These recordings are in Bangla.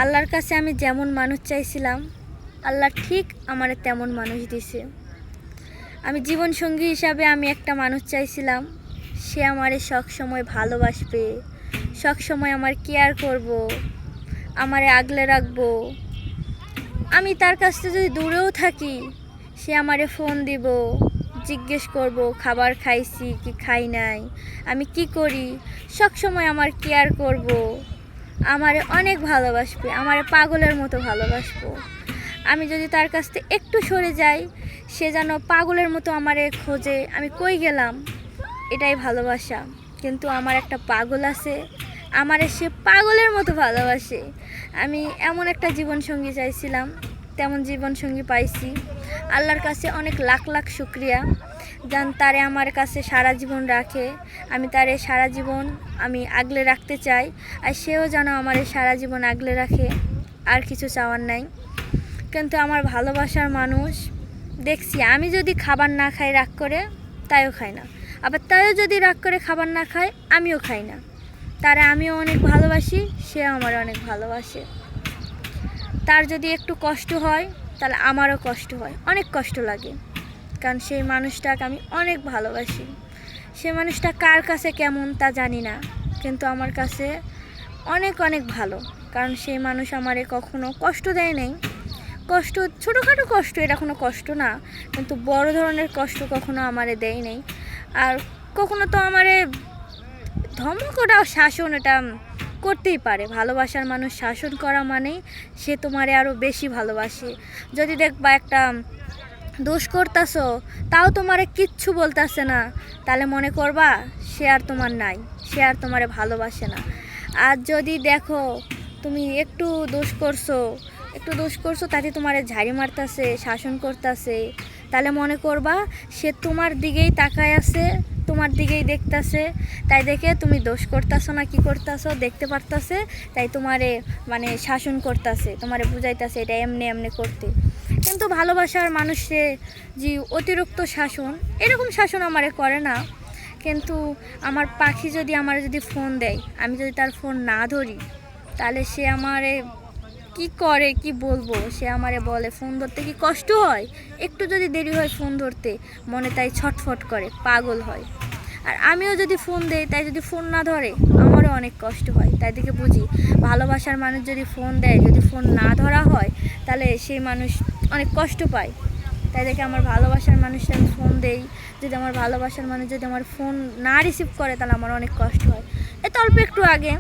আল্লাহর কাছে আমি যেমন মানুষ চাইছিলাম, আল্লাহ ঠিক আমারে তেমন মানুষ দিছে। আমি জীবনসঙ্গী হিসাবে আমি একটা মানুষ চাইছিলাম, সে আমারে সবসময় ভালোবাসবে, সবসময় আমার কেয়ার করব, আমারে আগলে রাখবো। আমি তার কাছ থেকে যদি দূরেও থাকি, সে আমারে ফোন দিব, জিজ্ঞেস করব খাবার খাইছি কি খাই নাই, আমি কি করি, সবসময় আমার কেয়ার করব, আমারে অনেক ভালোবাসবে, আমারে পাগলের মতো ভালোবাসবো। আমি যদি তার কাছ থেকে একটু সরে যাই, সে যেন পাগলের মতো আমারে খোঁজে, আমি কই গেলাম, এটাই ভালোবাসা। কিন্তু আমার একটা পাগল আছে, আমারে সে পাগলের মতো ভালোবাসে। আমি এমন একটা জীবনসঙ্গী চাইছিলাম, তেমন জীবনসঙ্গী পাইছি। আল্লাহর কাছে অনেক লাখ লাখ শুক্রিয়া, যেন তারে আমার কাছে সারা জীবন রাখে। আমি তারে সারা জীবন আমি আগলে রাখতে চাই, আর সেও যেন আমার সারা জীবন আগলে রাখে। আর কিছু চাওয়ার নাই। কিন্তু আমার ভালোবাসার মানুষ দেখছি, আমি যদি খাবার না খাই রাগ করে, তাইও খায় না। আবার তাইও যদি রাগ করে খাবার না খায়, আমিও খাই না। তারে আমিও অনেক ভালোবাসি, সেও আমার অনেক ভালোবাসে। তার যদি একটু কষ্ট হয়, তাহলে আমারও কষ্ট হয়, অনেক কষ্ট লাগে। কারণ সেই মানুষটাকে আমি অনেক ভালোবাসি। সে মানুষটা কার কাছে কেমন তা জানি না, কিন্তু আমার কাছে অনেক অনেক ভালো। কারণ সেই মানুষ আমারে কখনো কষ্ট দেয় নাই। কষ্ট, ছোটোখাটো কষ্ট, এটা কোনো কষ্ট না, কিন্তু বড় ধরনের কষ্ট কখনো আমারে দেয় নাই। আর কখনো তো আমারে ধমক, ওটা শাসন, এটা করতেই পারে। ভালোবাসার মানুষ শাসন করা মানেই সে তোমারে আরও বেশি ভালোবাসে। যদি দেখবা একটা দোষ করতেছো, তাও তোমারে কিচ্ছু বলতেছে না, তাহলে মনে করবা সে আর তোমার নাই, সে আর তোমারে ভালোবাসে না। আর যদি দেখো তুমি একটু দোষ করছো, তাতে তোমারে ঝাড়ি মারতেছে, শাসন করতেছে, তাহলে মনে করবা সে তোমার দিকেই তাকায় আছে, তোমার দিকেই দেখতেছে। তাই দেখে তুমি দোষ করতেছো না, কি করতেছো দেখতে পারতেছে, তাই তোমারে মানে শাসন করতেছে, তোমারে বুঝাইতেছে এটা এমনি এমনি করতে। কিন্তু ভালোবাসার মানুষে যে অতিরিক্ত শাসন, এরকম শাসন আমারে করে না। কিন্তু আমার পাখি যদি ফোন দেয়, আমি যদি তার ফোন না ধরি, তাহলে সে আমারে কি করে কি বলবো। সে আমারে বলে ফোন ধরতে কি কষ্ট হয়, একটু যদি দেরি হয় ফোন ধরতে, মনে তাই ছটফট করে, পাগল হয়। আর আমিও যদি ফোন দেই, তাই যদি ফোন না ধরে, আমারও অনেক কষ্ট হয়। তাই থেকে বুঝি ভালোবাসার মানুষ যদি ফোন দেয়, যদি ফোন না ধরা হয়, তাহলে সেই মানুষ অনেক কষ্ট পায়। তাই দেখে আমার ভালোবাসার মানুষকে আমি ফোন দেই, যদি আমার ভালোবাসার মানুষ যদি আমার ফোন না রিসিভ করে, তাহলে আমার অনেক কষ্ট হয়। এত অল্প একটু আগে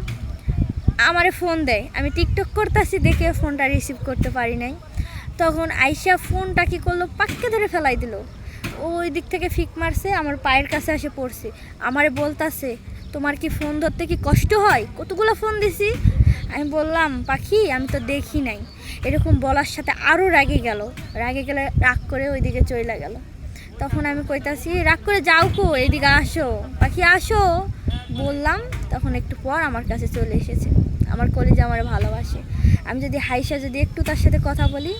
আমারে ফোন দেয়, আমি টিকটক করতেছি দেখে ফোনটা রিসিভ করতে পারি নাই। তখন আইসা ফোনটা কী করলো, পাক্কে ধরে ফেলাই দিল। ওই দিক থেকে ফিক মারছে, আমার পায়ের কাছে এসে পড়ছে। আমারে বলতাছে তোমার কি ফোন ধরতে কি কষ্ট হয়, কতগুলো ফোন দিছি। আমি বললাম পাখি আমি তো দেখি নাই। এরকম বলার সাথে আরও রাগে গেলে রাগ করে ওইদিকে চলে গেল। তখন আমি কইতাছি রাগ করে যাও কো, এদিকে আসো পাখি আসো বললাম। তখন একটু পর আমার কাছে চলে এসেছে। আমার কলিজা আমার ভালোবাসে। আমি যদি হাইসা যদি একটু তার সাথে কথা বলি,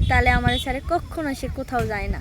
তাহলে আমার সাথে কখনো সে কোথাও যায় না।